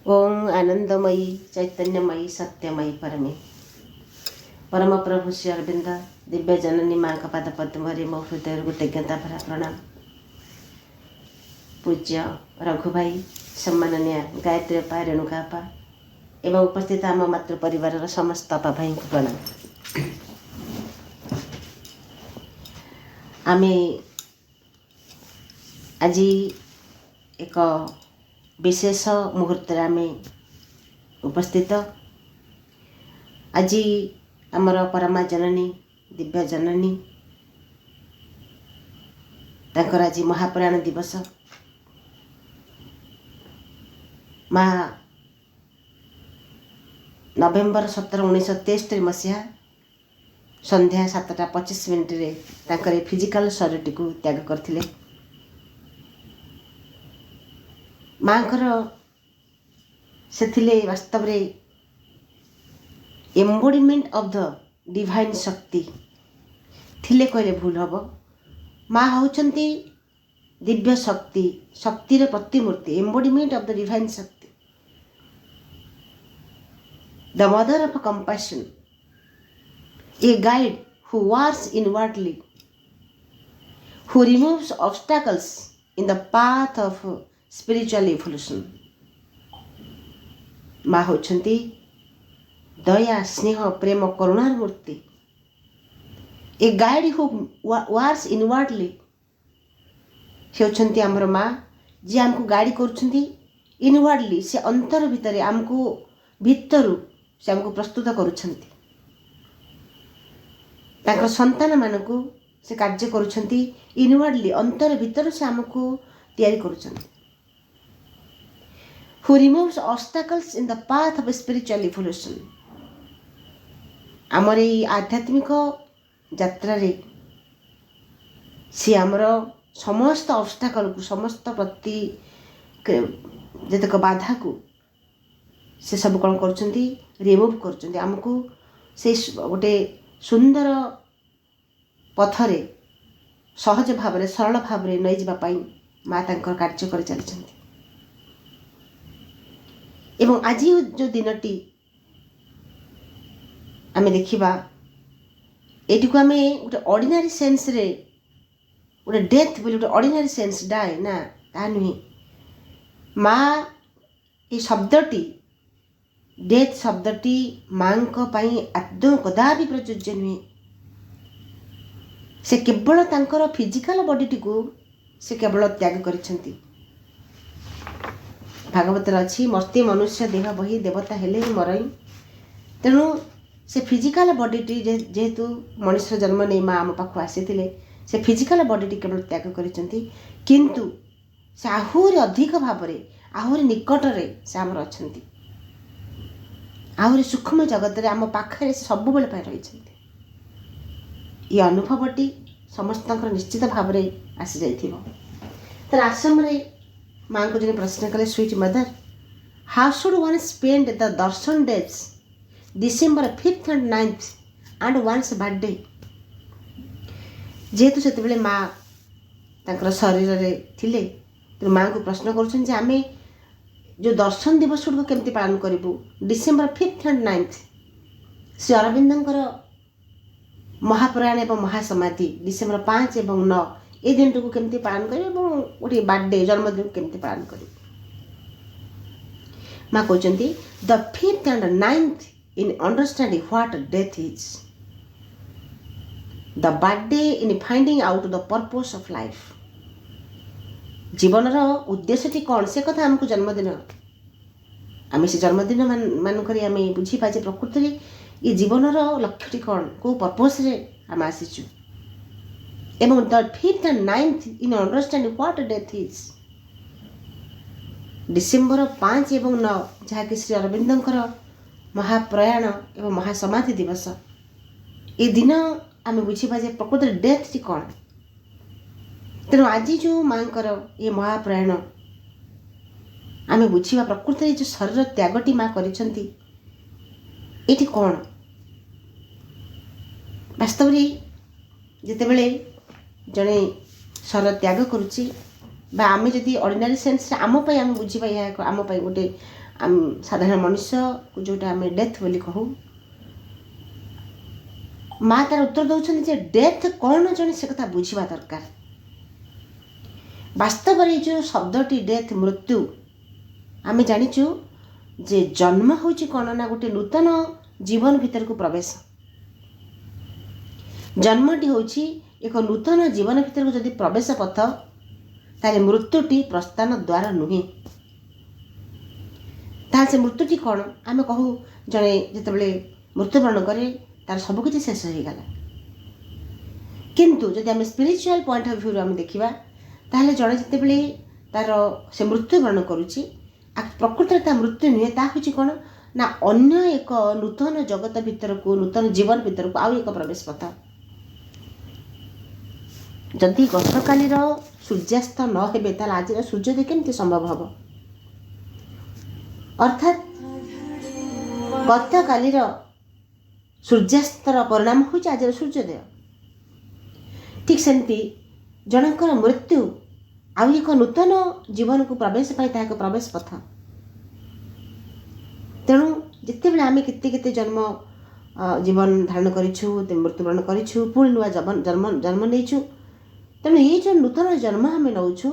ओम आनंदमयी चैतन्यमयी सत्यमयी परम प्रभु श्री अरविंद दिव्य जननी माँ का पाद पद्मरे मो हृदय कृतज्ञता भरा प्रणाम। पूज्य रघु भाई, सम्माननीय गायत्री अपा, रेणुका अपा एवं उपस्थित आम मातृ परिवार समस्त अपा भाई को प्रणाम। आमे आज एक विशेष मुहूर्त आम उपस्थित। आज आमर परमा जननी दिव्य जननी तांकर आज महापुराण दिवस। माँ नवेम्बर 17, 1973 मसीहा संध्या 7:25 तांकर फिजिकल शरीर को त्याग करथिले। माँकर से वास्तव रे एम्बोडीमेंट ऑफ द डिवाइन शक्ति थिले कहले भूल हम। माँ होचंती दिव्य शक्ति, शक्तिर प्रतिमूर्ति, एम्बोडीमेंट ऑफ द डिवाइन शक्ति, the mother of compassion, a guide who works inwardly, who removes obstacles in the path of spiritual evolution. माँ होचंती दया, स्नेह, प्रेम, करुणार मूर्ति, a guide who works inwardly. से होचंती आमर माँ जी आमको गाइड करुछंती इनवर्डली, से अंतर भितर आमको भितरु से आमको प्रस्तुत करुछंती। तांकर संतान मानकु से कार्य करुछंती इनवर्डली, अंतर भितर से आमको तैयारी करुछंती। Who removes obstacles in the path of spiritual evolution. आमर ये आध्यात्मिक यात्रा रे सी आमर समस्त ऑब्स्टाकल को, समस्त प्रति जतक बाधा को से सब कौन करछंती रिमूव करछंती। आमको से गोटे सुंदर पथरे सहज भाव रे, सरल भाव रे नै जिबा पई माँ तांकर कार्य कर चलछंती। एवं आज जो दिनटी आमे देखिबा, एटी को आमे गोटे ऑर्डिनरी सेंस रे गोटे डेथ बोली गोटे ऑर्डिनरी सेंस डाए ना, ता नुहे। माँ ये शब्दटी, डेथ शब्दटी माँ को पाई आदौ कदापि प्रযোज्य नुहे। से केवल तांकर फिजिकल बॉडी को से केवल त्याग करिसंती। भागवत अच्छी मर्त्य मनुष्य देह बही देवता हेले मरई। तेणु से फिजिकल बॉडी जेहेतु मनुष्य जन्म नहीं माँ आम पाख आसी से फिजिकल बॉडी केवल त्याग करिसंती, किंतु से आहुरी अधिक भाव में आहुरी निकटरे से आमर अछंती, आहुरी सूक्ष्म जगत रे आम पाखरे सब बेले पाई रहिसंती। ये अनुभवटी समस्तंकर निश्चित भाव में आसी जाइथिबो। तर आश्रम रे माँ को जो प्रश्न कले, sweet mother, how should one spend the Darshan days December 5th and 9th and one's birthday. जेहेतु से माँ तांकर शरीर रे थिले, तो माँ को प्रश्न करुछन जे आमे जो दर्शन दिवस को केमती पालन करिबु। December 5th and 9th Shri अरविंदंकर Mahapuran एवं महासमाधि December 5 एवं 9 ए दिन को केमती पालन करिबु, एवं गोटे बर्थडे जन्मदिन को केमती पालन करिबु। माँ कहते the 5th and 9th in understanding what death is, the birthday in finding out the purpose of life। जीवन उद्देश्यटी कौन से कथा हमको जन्मदिन आम से जन्मदिन मानक आम बुझी पाचे प्रकृति ये जीवन लक्ष्यटी कौन, को पर्पस रे आम आसीचु। एवं the 5th and 9th in understanding what death is, December 5 एवं 9 जहाँकि श्री अरविंदंकर महाप्रयाण एवं महासमाधि दिवस, ये दिन आम बुझा जे प्रकृति डेथ टी कौन। तेणु आज जो माँकर ये महाप्रयाण आम बुझा प्रकृति जो शरीर त्यागटी माँ करिसंती ये कौन। वास्तव में जितेबले जड़े शरीर त्याग करुच्ची बा आमे जदि ऑर्डिनरी सेंस आम आम बुझा या आम गोटे ସାଧାରଣ ମଣିଷକୁ ଯେଉଁଟା ଆମେ ଡେଥ୍ ବୋଲି କହୁ, ମା ତାର ଉତ୍ତର ଦେଉଛନ୍ତି ଯେ ଡେଥ୍ କ'ଣ ଜଣେ ସେ କଥା ବୁଝିବା ଦରକାର। ବାସ୍ତବରେ ଏ ଯେଉଁ ଶବ୍ଦଟି ଡେଥ୍, ମୃତ୍ୟୁ, ଆମେ ଜାଣିଛୁ ଯେ ଜନ୍ମ ହେଉଛି କ'ଣ ନା ଗୋଟେ ନୂତନ ଜୀବନ ଭିତରକୁ ପ୍ରବେଶ। ଜନ୍ମଟି ହେଉଛି ଏକ ନୂତନ ଜୀବନ ଭିତରକୁ ଯଦି ପ୍ରବେଶ ପଥ, ତାହେଲେ ମୃତ୍ୟୁଟି ପ୍ରସ୍ଥାନ ଦ୍ୱାର ନୁହେଁ। ତାହେଲେ ସେ ମୃତ୍ୟୁଟି କ'ଣ? ଆମେ କହୁ ଜଣେ ଯେତେବେଳେ ମୃତ୍ୟୁବରଣ କରେ ତାର ସବୁକିଛି ଶେଷ ହୋଇଗଲା। କିନ୍ତୁ ଯଦି ଆମେ ସ୍ପିରିଚୁଆଲ ପଏଣ୍ଟ ଅଫ୍ ଭ୍ୟୁରୁ ଆମେ ଦେଖିବା, ତାହେଲେ ଜଣେ ଯେତେବେଳେ ତାର ସେ ମୃତ୍ୟୁବରଣ କରୁଛି, ପ୍ରକୃତରେ ତା ମୃତ୍ୟୁ ନୁହେଁ, ତା ହେଉଛି କ'ଣ ନା ଅନ୍ୟ ଏକ ନୂତନ ଜଗତ ଭିତରକୁ, ନୂତନ ଜୀବନ ଭିତରକୁ ଆଉ ଏକ ପ୍ରବେଶ ପଥ। ଯଦି ଗତକାଲିର ସୂର୍ଯ୍ୟାସ୍ତ ନ ହେବେ ତାହେଲେ ଆଜିର ସୂର୍ଯ୍ୟୋଦୟ କେମିତି ସମ୍ଭବ ହେବ? ଅର୍ଥାତ୍ ଗତକାଲିର ସୂର୍ଯ୍ୟାସ୍ତର ପରିଣାମ ହେଉଛି ଆଜିର ସୂର୍ଯ୍ୟୋଦୟ। ଠିକ୍ ସେମିତି ଜଣଙ୍କର ମୃତ୍ୟୁ ଆଉ ଏକ ନୂତନ ଜୀବନକୁ ପ୍ରବେଶ ପାଇଁ ତାହା ଏକ ପ୍ରବେଶ ପଥ। ତେଣୁ ଯେତେବେଳେ ଆମେ କେତେ କେତେ ଜୀବନ ଧାରଣ କରିଛୁ, ମୃତ୍ୟୁବରଣ କରିଛୁ, ପୁଣି ନୂଆ ଜନ୍ମ ନେଇଛୁ। ତେଣୁ ଏଇ ଯେଉଁ ନୂତନ ଜନ୍ମ ଆମେ ନେଉଛୁ,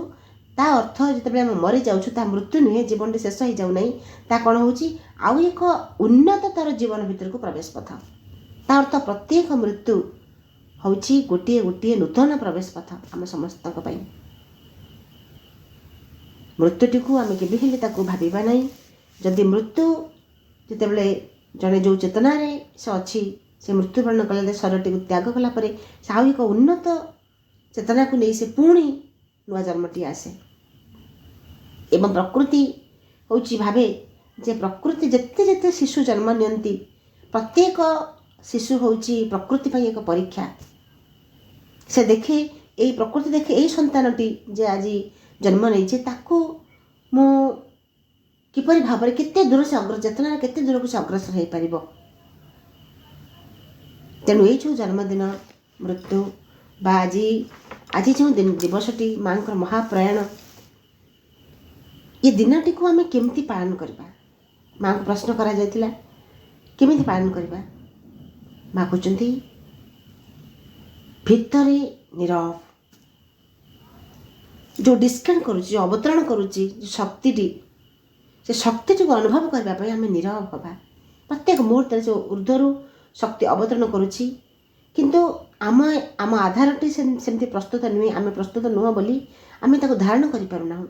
ତା ଅର୍ଥ ଯେତେବେଳେ ଆମେ ମରିଯାଉଛୁ, ତା ମୃତ୍ୟୁ ନୁହେଁ, ଜୀବନଟି ଶେଷ ହୋଇଯାଉ ନାହିଁ। ତା କ'ଣ ହେଉଛି? ଆଉ ଏକ ଉନ୍ନତତର ଜୀବନ ଭିତରକୁ ପ୍ରବେଶ ପଥ। ତା ଅର୍ଥ ପ୍ରତ୍ୟେକ ମୃତ୍ୟୁ ହେଉଛି ଗୋଟିଏ ଗୋଟିଏ ନୂତନ ପ୍ରବେଶ ପଥ ଆମ ସମସ୍ତଙ୍କ ପାଇଁ। ମୃତ୍ୟୁଟିକୁ ଆମେ କେବେ ହେଲେ ତାକୁ ଭାବିବା ନାହିଁ। ଯଦି ମୃତ୍ୟୁ ଯେତେବେଳେ ଜଣେ ଯେଉଁ ଚେତନାରେ ସେ ଅଛି, ସେ ମୃତ୍ୟୁବରଣ କଲେ, ଶରୀରଟିକୁ ତ୍ୟାଗ କଲା ପରେ ସେ ଆଉ ଏକ ଉନ୍ନତ ଚେତନାକୁ ନେଇ ସେ ପୁଣି ନୂଆ ଜନ୍ମଟି ଆସେ। ଏବଂ ପ୍ରକୃତି ହେଉଛି ଭାବେ ଯେ ପ୍ରକୃତି ଯେତେ ଯେତେ ଶିଶୁ ଜନ୍ମ ନିଅନ୍ତି, ପ୍ରତ୍ୟେକ ଶିଶୁ ହେଉଛି ପ୍ରକୃତି ପାଇଁ ଏକ ପରୀକ୍ଷା। ସେ ଦେଖେ, ଏଇ ପ୍ରକୃତି ଦେଖେ ଏଇ ସନ୍ତାନଟି ଯେ ଆଜି ଜନ୍ମ ନେଇଛି, ତାକୁ ମୁଁ କିପରି ଭାବରେ କେତେ ଦୂର ସେ ଚେତନାର କେତେ ଦୂରକୁ ସେ ଅଗ୍ରସର ହୋଇପାରିବ। ତେଣୁ ଏଇ ଯେଉଁ ଜନ୍ମଦିନ, ମୃତ୍ୟୁ ବା ଆଜି ଯେଉଁ ଦିବସଟି ମାଙ୍କର ମହାପ୍ରୟାଣ, ଏ ଦିନଟିକୁ ଆମେ କେମିତି ପାଳନ କରିବା? ମାଙ୍କୁ ପ୍ରଶ୍ନ କରାଯାଇଥିଲା, କେମିତି ପାଳନ କରିବା? ମା କହୁଛନ୍ତି ଭିତରେ ନୀରବ, ଯେଉଁ ଡିସ୍କାଉଣ୍ଟ କରୁଛି, ଯେଉଁ ଅବତରଣ କରୁଛି ଶକ୍ତିଟି, ସେ ଶକ୍ତିଟିକୁ ଅନୁଭବ କରିବା ପାଇଁ ଆମେ ନୀରବ ହେବା। ପ୍ରତ୍ୟେକ ମୁହୂର୍ତ୍ତରେ ଯେଉଁ ଉର୍ଦ୍ଧ୍ୱରୁ ଶକ୍ତି ଅବତରଣ କରୁଛି, କିନ୍ତୁ ଆମ ଆଧାରଟି ସେମିତି ପ୍ରସ୍ତୁତ ନୁହେଁ। ଆମେ ପ୍ରସ୍ତୁତ ନୁହଁ ବୋଲି ଆମେ ତାକୁ ଧାରଣ କରିପାରୁନାହୁଁ।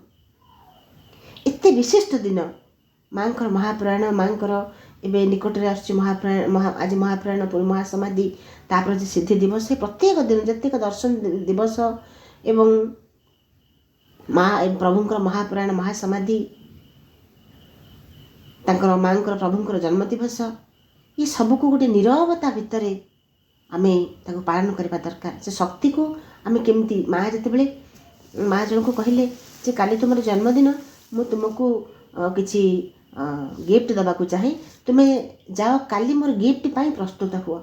ଏତେ ବିଶିଷ୍ଟ ଦିନ ମାଙ୍କର ମହାପ୍ରୟାଣ, ମାଙ୍କର ଏବେ ନିକଟରେ ଆସୁଛି ଆଜି ମହାପ୍ରୟାଣ, ପୁଣି ମହାସମାଧି, ତାପରେ ଯେ ସିଦ୍ଧି ଦିବସ, ସେ ପ୍ରତ୍ୟେକ ଦିନ ଯେତିକ ଦର୍ଶନ ଦିବସ ଏବଂ ପ୍ରଭୁଙ୍କର ମହାପ୍ରୟାଣ, ମହାସମାଧି, ତାଙ୍କର ମାଙ୍କର ପ୍ରଭୁଙ୍କର ଜନ୍ମ ଦିବସ, ଏ ସବୁକୁ ଗୋଟେ ନୀରବତା ଭିତରେ ଆମେ ତାକୁ ପାଳନ କରିବା ଦରକାର। ସେ ଶକ୍ତିକୁ ଆମେ କେମିତି, ମା ଜଣଙ୍କୁ କହିଲେ ଯେ କାଲି ତୁମର ଜନ୍ମଦିନ, ମୁଁ ତୁମକୁ କିଛି ଗିଫ୍ଟ ଦେବାକୁ ଚାହେଁ, ତୁମେ ଯାଅ, କାଲି ମୋର ଗିଫ୍ଟ ପାଇଁ ପ୍ରସ୍ତୁତ ହୁଅ।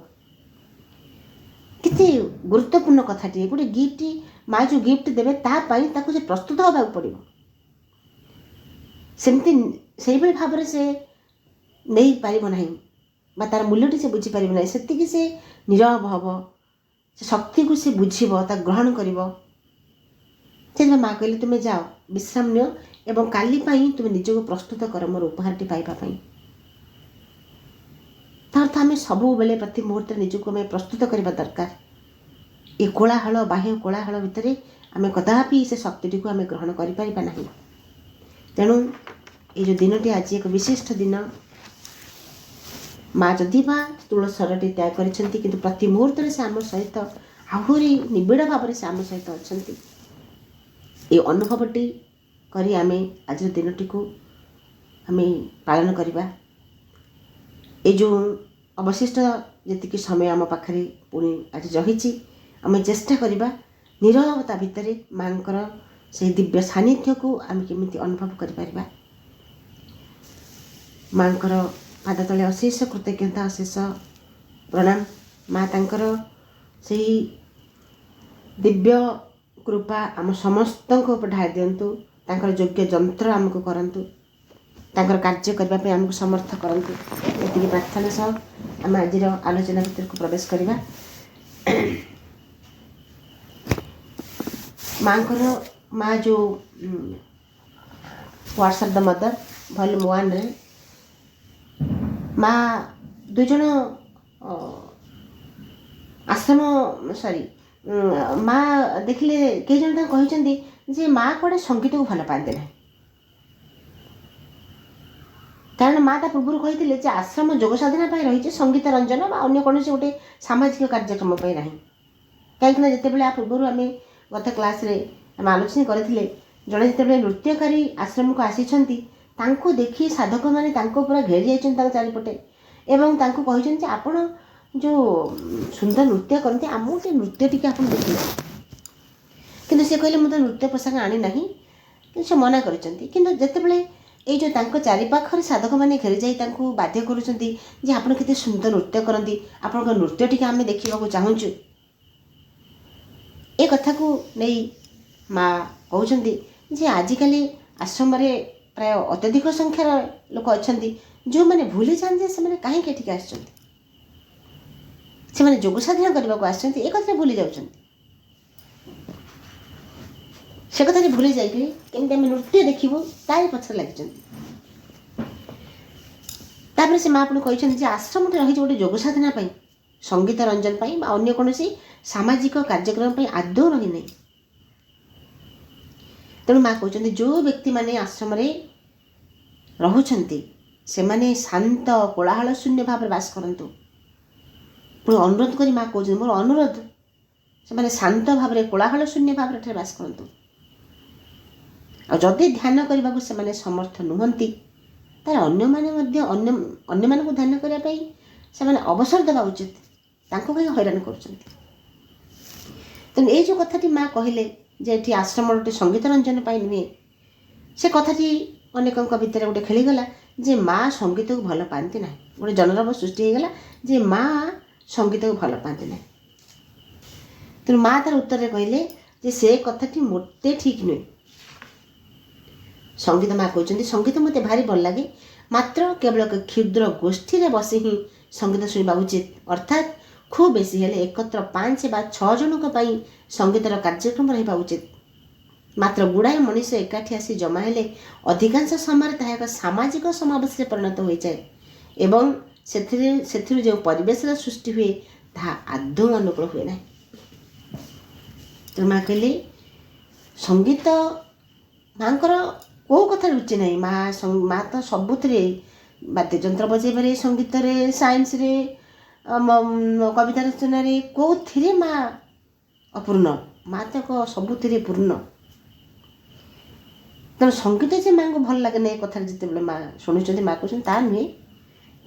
କେତେ ଗୁରୁତ୍ୱପୂର୍ଣ୍ଣ କଥାଟିଏ। ଗୋଟେ ଗିଫ୍ଟ, ମା ଯେଉଁ ଗିଫ୍ଟ ଦେବେ ତା ପାଇଁ ତାକୁ ସେ ପ୍ରସ୍ତୁତ ହେବାକୁ ପଡ଼ିବ। ସେଇଭଳି ଭାବରେ ସେ ନେଇପାରିବ ନାହିଁ ବା ତାର ମୂଲ୍ୟଟି ସେ ବୁଝିପାରିବ ନାହିଁ। ସେତିକି ସେ ନୀରବ ହେବ, ସେ ଶକ୍ତିକୁ ସେ ବୁଝିବ, ତାକୁ ଗ୍ରହଣ କରିବ। ସେଥିପାଇଁ ମା କହିଲେ ତୁମେ ଯାଅ, ବିଶ୍ରାମ ନିଅ ଏବଂ କାଲି ପାଇଁ ତୁମେ ନିଜକୁ ପ୍ରସ୍ତୁତ କର ମୋର ଉପହାରଟି ପାଇବା ପାଇଁ। ତା ଅର୍ଥ ଆମେ ସବୁବେଳେ ପ୍ରତି ମୁହୂର୍ତ୍ତରେ ନିଜକୁ ଆମେ ପ୍ରସ୍ତୁତ କରିବା ଦରକାର। ଏ କୋଳାହଳ, ବାହ୍ୟ କୋଳାହଳ ଭିତରେ ଆମେ କଦାପି ସେ ଶକ୍ତିଟିକୁ ଆମେ ଗ୍ରହଣ କରିପାରିବା ନାହିଁ। ତେଣୁ এই ଯେଉଁ ଦିନଟି ଆଜି ଏକ ବିଶିଷ୍ଟ ଦିନ। ମା ଯଦି ବା ସ୍ଥୂଳ ଶରୀରଟି ତ୍ୟାଗ କରିଛନ୍ତି, କିନ୍ତୁ ପ୍ରତି ମୁହୂର୍ତ୍ତରେ ସେ ଆମ ସହିତ ଆହୁରି ନିବିଡ଼ ଭାବରେ ସେ ଆମ ସହିତ ଅଛନ୍ତି। এই ଅନୁଭବଟି କରି ଆମେ ଆଜିର ଦିନଟିକୁ ଆମେ ପାଳନ କରିବା। ଏ ଯେଉଁ ଅବଶିଷ୍ଟ ଯେତିକି ସମୟ ଆମ ପାଖରେ ପୁଣି ଆଜି ରହିଛି, ଆମେ ଚେଷ୍ଟା କରିବା ନୀରବତା ଭିତରେ ମାଙ୍କର ସେହି ଦିବ୍ୟ ସାନ୍ନିଧ୍ୟକୁ ଆମେ କେମିତି ଅନୁଭବ କରିପାରିବା। ମାଙ୍କର ପାଦ ତଳେ ଅଶେଷ କୃତଜ୍ଞତା, ଅଶେଷ ପ୍ରଣାମ। ମା ତାଙ୍କର ସେହି ଦିବ୍ୟ କୃପା ଆମ ସମସ୍ତଙ୍କ ଉପରେ ଢାଳି ଦିଅନ୍ତୁ, ତାଙ୍କର ଯୋଗ୍ୟ ଯନ୍ତ୍ର ଆମକୁ କରନ୍ତୁ। ତାଙ୍କର କାର୍ଯ୍ୟ କରିବା ପାଇଁ ଆମକୁ ସମର୍ଥ କରନ୍ତୁ। ଏତିକି ପ୍ରାର୍ଥନା ସହ ଆମେ ଆଜିର ଆଲୋଚନା ଭିତରକୁ ପ୍ରବେଶ କରିବା। ମାଙ୍କର ମା ଯେଉଁ words of the Mother volume 1ରେ ମା ଦୁଇ ଜଣ ଆଶ୍ରମ ମା ଦେଖିଲେ କେହି ଜଣ ତାଙ୍କୁ କହିଛନ୍ତି ଯେ ମା କୁଆଡ଼େ ସଙ୍ଗୀତକୁ ଭଲ ପାଆନ୍ତି ନାହିଁ। କାରଣ ମା ତା ପୂର୍ବରୁ କହିଥିଲେ ଯେ ଆଶ୍ରମ ଯୋଗ ସାଧନା ପାଇଁ ରହିଛି, ସଙ୍ଗୀତ ରଞ୍ଜନ ବା ଅନ୍ୟ କୌଣସି ଗୋଟେ ସାମାଜିକ କାର୍ଯ୍ୟକ୍ରମ ପାଇଁ ନାହିଁ। କାହିଁକିନା ଯେତେବେଳେ ଆ ପୂର୍ବରୁ ଆମେ ଗତ କ୍ଲାସ୍ରେ ଆମେ ଆଲୋଚନା କରିଥିଲେ, ଜଣେ ଯେତେବେଳେ ନୃତ୍ୟକାରୀ ଆଶ୍ରମକୁ ଆସିଛନ୍ତି ତାଙ୍କୁ ଦେଖି ସାଧକମାନେ ତାଙ୍କ ଉପରେ ଘେରି ଯାଇଛନ୍ତି ତାଙ୍କ ଚାରିପଟେ ଏବଂ ତାଙ୍କୁ କହିଛନ୍ତି ଯେ ଆପଣ ଯେଉଁ ସୁନ୍ଦର ନୃତ୍ୟ କରନ୍ତି, ଆମକୁ ଟିକେ ନୃତ୍ୟ ଟିକେ ଆପଣ ଦେଖିବେ। କିନ୍ତୁ ସେ କହିଲେ ମୁଁ ତ ନୃତ୍ୟ ପୋଷାକ ଆଣିନାହିଁ, କିନ୍ତୁ ସେ ମନା କରିଛନ୍ତି। କିନ୍ତୁ ଯେତେବେଳେ ଏଇ ଯେଉଁ ତାଙ୍କ ଚାରିପାଖରେ ସାଧକମାନେ ଘେରି ଯାଇ ତାଙ୍କୁ ବାଧ୍ୟ କରୁଛନ୍ତି ଯେ ଆପଣ କେତେ ସୁନ୍ଦର ନୃତ୍ୟ କରନ୍ତି, ଆପଣଙ୍କ ନୃତ୍ୟ ଟିକେ ଆମେ ଦେଖିବାକୁ ଚାହୁଁଛୁ, ଏ କଥାକୁ ନେଇ ମା କହୁଛନ୍ତି ଯେ ଆଜିକାଲି ଆଶ୍ରମରେ ପ୍ରାୟ ଅତ୍ୟଧିକ ସଂଖ୍ୟାର ଲୋକ ଅଛନ୍ତି ଯେଉଁମାନେ ଭୁଲି ଯାଆନ୍ତି ଯେ ସେମାନେ କାହିଁକି ଏଠିକି ଆସିଛନ୍ତି, ସେମାନେ ଯୋଗ ସାଧନା କରିବାକୁ ଆସିଛନ୍ତି, ଏ କଥା ଭୁଲି ଯାଉଛନ୍ତି। ସେ କଥାରେ ଭୁଲି ଯାଇକି କେମିତି ଆମେ ନୃତ୍ୟ ଦେଖିବୁ ତାରି ପଛରେ ଲାଗିଛନ୍ତି। ତାପରେ ସେ ମା ପୁଣି କହିଛନ୍ତି ଯେ ଆଶ୍ରମଟି ରହିଛି ଗୋଟେ ଯୋଗ ସାଧନା ପାଇଁ, ସଙ୍ଗୀତ ରଞ୍ଜନ ପାଇଁ ବା ଅନ୍ୟ କୌଣସି ସାମାଜିକ କାର୍ଯ୍ୟକ୍ରମ ପାଇଁ ଆଦୌ ରହିନାହିଁ। ତେଣୁ ମା କହୁଛନ୍ତି ଯେଉଁ ବ୍ୟକ୍ତିମାନେ ଆଶ୍ରମରେ ରହୁଛନ୍ତି ସେମାନେ ଶାନ୍ତ କୋଳାହଳ ଶୂନ୍ୟ ଭାବରେ ବାସ କରନ୍ତୁ। ପୁଣି ଅନୁରୋଧ କରି ମା କହୁଛନ୍ତି ମୋର ଅନୁରୋଧ ସେମାନେ ଶାନ୍ତ ଭାବରେ କୋଳାହଳ ଶୂନ୍ୟ ଭାବରେ ଏଠାରେ ବାସ କରନ୍ତୁ। ଆଉ ଯଦି ଧ୍ୟାନ କରିବାକୁ ସେମାନେ ସମର୍ଥ ନୁହନ୍ତି ତାହେଲେ ଅନ୍ୟମାନେ ମଧ୍ୟ ଅନ୍ୟମାନଙ୍କୁ ଧ୍ୟାନ କରିବା ପାଇଁ ସେମାନେ ଅବସର ଦେବା ଉଚିତ। ତାଙ୍କୁ କାହିଁ ହଇରାଣ କରୁଛନ୍ତି। ତେଣୁ ଏଇ ଯେଉଁ କଥାଟି ମା କହିଲେ ଯେ ଏଠି ଆଶ୍ରମ ଗୋଟେ ସଙ୍ଗୀତ ରଞ୍ଜନ ପାଇଁ ନୁହେଁ, ସେ କଥାଟି ଅନେକଙ୍କ ଭିତରେ ଗୋଟେ ଖେଳିଗଲା ଯେ ମା ସଙ୍ଗୀତକୁ ଭଲ ପାଆନ୍ତି ନାହିଁ। ଗୋଟେ ଜନରବ ସୃଷ୍ଟି ହୋଇଗଲା ଯେ ମା ସଙ୍ଗୀତକୁ ଭଲ ପାଆନ୍ତି ନାହିଁ। ତେଣୁ ମା ତାର ଉତ୍ତରରେ କହିଲେ ଯେ ସେ କଥାଟି ମୋଟେ ଠିକ୍ ନୁହେଁ। ସଙ୍ଗୀତ ମା କହୁଛନ୍ତି ସଙ୍ଗୀତ ମୋତେ ଭାରି ଭଲ ଲାଗେ, ମାତ୍ର କେବଳ ଏକ କ୍ଷୁଦ୍ର ଗୋଷ୍ଠୀରେ ବସି ହିଁ ସଙ୍ଗୀତ ଶୁଣିବା ଉଚିତ, ଅର୍ଥାତ୍ ଖୁବ୍ ବେଶୀ ହେଲେ ଏକତ୍ର 5 ବା 6 ଜଣଙ୍କ ପାଇଁ ସଙ୍ଗୀତର କାର୍ଯ୍ୟକ୍ରମ ରହିବା ଉଚିତ। ମାତ୍ର ଗୁଡ଼ାଏ ମଣିଷ ଏକାଠି ଆସି ଜମା ହେଲେ ଅଧିକାଂଶ ସମୟରେ ତାହା ଏକ ସାମାଜିକ ସମାବେଶରେ ପରିଣତ ହୋଇଯାଏ ଏବଂ ସେଥିରୁ ଯେଉଁ ପରିବେଶର ସୃଷ୍ଟି ହୁଏ ତାହା ଆଦୌ ଅନୁକୂଳ ହୁଏ ନାହିଁ। ତେଣୁ ମା କହିଲେ ସଙ୍ଗୀତ ମାଙ୍କର କେଉଁ କଥା ରୁଚି ନାହିଁ। ମା ତ ସବୁଥିରେ ବାଦ୍ୟଯନ୍ତ୍ର ବଜାଇବାରେ, ସଙ୍ଗୀତରେ, ସାଇନ୍ସରେ, କବିତା ରଚନାରେ କେଉଁଥିରେ ମା ଅପୂର୍ଣ୍ଣ। ମା ତ ସବୁଥିରେ ପୂର୍ଣ୍ଣ। ତେଣୁ ସଙ୍ଗୀତ ଯେ ମାଙ୍କୁ ଭଲ ଲାଗେ ନାହିଁ ଏ କଥାରେ ଯେତେବେଳେ ମା ଶୁଣୁଛନ୍ତି ମା କହୁଛନ୍ତି ତା ନୁହେଁ।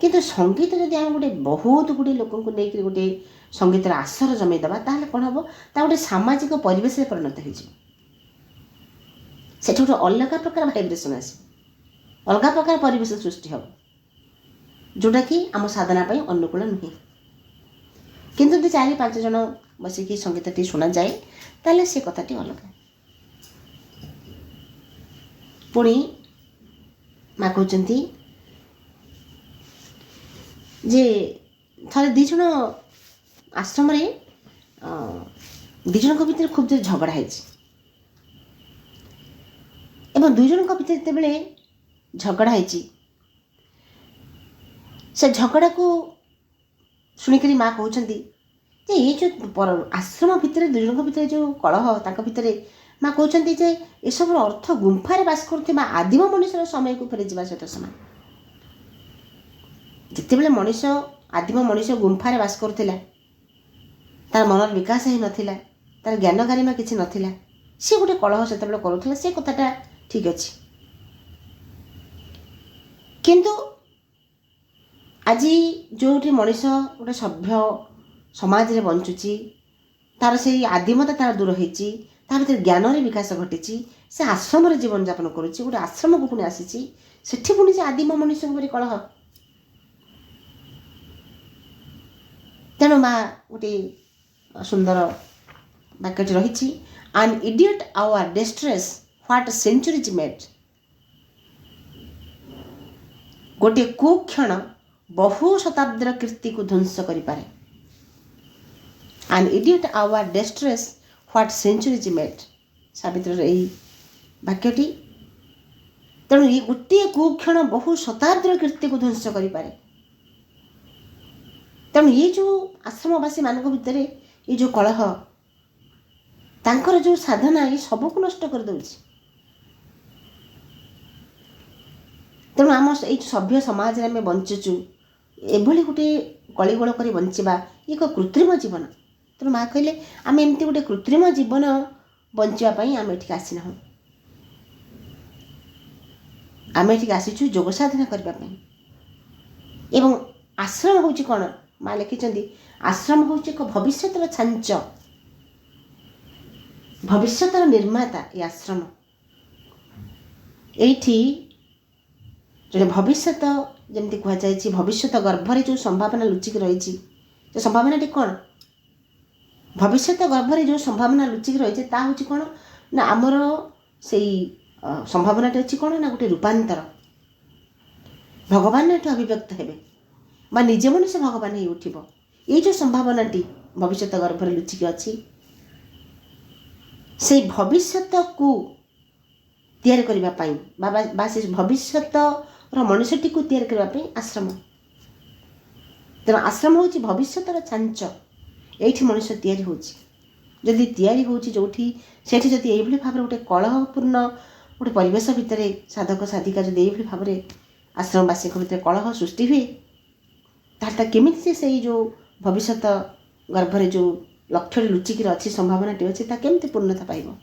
କିନ୍ତୁ ସଙ୍ଗୀତ ଯଦି ଆମେ ଗୋଟେ ବହୁତ ଗୁଡ଼ିଏ ଲୋକଙ୍କୁ ନେଇକରି ଗୋଟେ ସଙ୍ଗୀତର ଆସର ଜମେଇ ଦେବା ତାହେଲେ କ'ଣ ହେବ, ତା ଗୋଟେ ସାମାଜିକ ପରିବେଶରେ ପରିଣତ ହୋଇଯିବ। ସେଠି ଗୋଟେ ଅଲଗା ପ୍ରକାର ଭାଇବ୍ରେସନ୍ ଆସିବ, ଅଲଗା ପ୍ରକାର ପରିବେଶ ସୃଷ୍ଟି ହେବ ଯେଉଁଟାକି ଆମ ସାଧନା ପାଇଁ ଅନୁକୂଳ ନୁହେଁ। କିନ୍ତୁ ଯଦି 4-5 ଜଣ ବସିକି ସଙ୍ଗୀତଟି ଶୁଣାଯାଏ ତାହେଲେ ସେ କଥାଟି ଅଲଗା। ପୁଣି ମା କହୁଛନ୍ତି ଯେ ଥରେ 2 ଜଣ ଆଶ୍ରମରେ 2 ଜଣଙ୍କ ଭିତରେ ଖୁବ୍ ଜୋର ଝଗଡ଼ା ହେଇଛି ଏବଂ 2 ଜଣଙ୍କ ଭିତରେ ଯେତେବେଳେ ଝଗଡ଼ା ହେଇଛି ସେ ଝଗଡ଼ାକୁ ଶୁଣିକରି ମା କହୁଛନ୍ତି ଯେ ଏଇ ଯେଉଁ ଆଶ୍ରମ ଭିତରେ 2 ଜଣଙ୍କ ଭିତରେ ଯେଉଁ କଳହ ତାଙ୍କ ଭିତରେ ମା କହୁଛନ୍ତି ଯେ ଏସବୁର ଅର୍ଥ ଗୁମ୍ଫାରେ ବାସ କରୁଥିବା ଆଦିମ ମଣିଷର ସମୟକୁ ଫେରିଯିବା ସହିତ ସମାନ। ଯେତେବେଳେ ଆଦିମ ମଣିଷ ଗୁମ୍ଫାରେ ବାସ କରୁଥିଲା, ତାର ମନର ବିକାଶ ହେଇନଥିଲା, ତାର ଜ୍ଞାନ ଗାରିମା କିଛି ନଥିଲା, ସେ ଗୋଟେ କଳହ ସେତେବେଳେ କରୁଥିଲା, ସେ କଥାଟା ଠିକ୍ ଅଛି। କିନ୍ତୁ ଆଜି ଯେଉଁଠି ମଣିଷ ଗୋଟେ ସଭ୍ୟ ସମାଜରେ ବଞ୍ଚୁଛି, ତାର ସେଇ ଆଦିମତା ତାର ଦୂର ହେଇଛି, ତା ଭିତରେ ଜ୍ଞାନର ବିକାଶ ଘଟିଛି, ସେ ଆଶ୍ରମରେ ଜୀବନଯାପନ କରୁଛି, ଗୋଟେ ଆଶ୍ରମକୁ ପୁଣି ଆସିଛି, ସେଠି ପୁଣି ସେ ଆଦିମ ମଣିଷଙ୍କ ପରି କଳହ। ତେଣୁ ମା ଗୋଟେ ସୁନ୍ଦର ବାକ୍ୟଟି ରହିଛି, an idiot hour destroys what centuries made. गोटे कुक्षण बहु शताब्दीर कीर्ति को ध्वंस करें। An idiot hour destroys what centuries made. Savitri यही वाक्यटी तेणु ये गोटे कुक्षण बहु शताब्दीर कीर्ति को ध्वंस करें। तेणु ये जो आश्रमवासी मान भितर ये जो कलह तांकर जो साधना ये सबको नष्ट कर दउछि। तेणु आम सभ्य समाज में आम बंचुचु एभली गोटे कलिगोल कर बंचवा ये एक कृत्रिम जीवन। तेणु माँ कहले आम एमती गोटे कृत्रिम जीवन बंचापी आम ये आसीना। आम ये आसीचु जोग साधना करने। एवं आश्रम हूँ कौन माँ लिखिं आश्रम हूँ एक भविष्य छांच भविष्य निर्माता। ये आश्रम ये जो भविष्य जमी कहुई भविष्य गर्भरे जो संभावना लुचिक रही संभावना कौन भविष्य गर्भरे जो संभावना लुचिक रही हूँ कौन ना आमर से संभावना अच्छी कौन ना गोटे रूपांतर भगवान ये अभिव्यक्त हेबे बा निजे मनुष्य भगवान ही उठिब। ये जो संभावना भविष्य गर्भरे लुचिक अच्छी से भविष्य को तैयार करने से भविष्य मनुष्यटी को तैयार करने आश्रम। तेना आश्रम हूँ भविष्य छांच। ये मनुष्य तैयारी होदी तैयारी हो जो सेठी ये भाव गोटे कलहपूर्ण गोटे परिवेश भितर साधक साधिका जब ये भाव आश्रमवासी भितर कलह सृष्टि हुए ताहता केमिति से जो भविष्य गर्भरे जो लक्ष्य लुचिक अच्छी संभावना अच्छी केमती पूर्णता पाइब।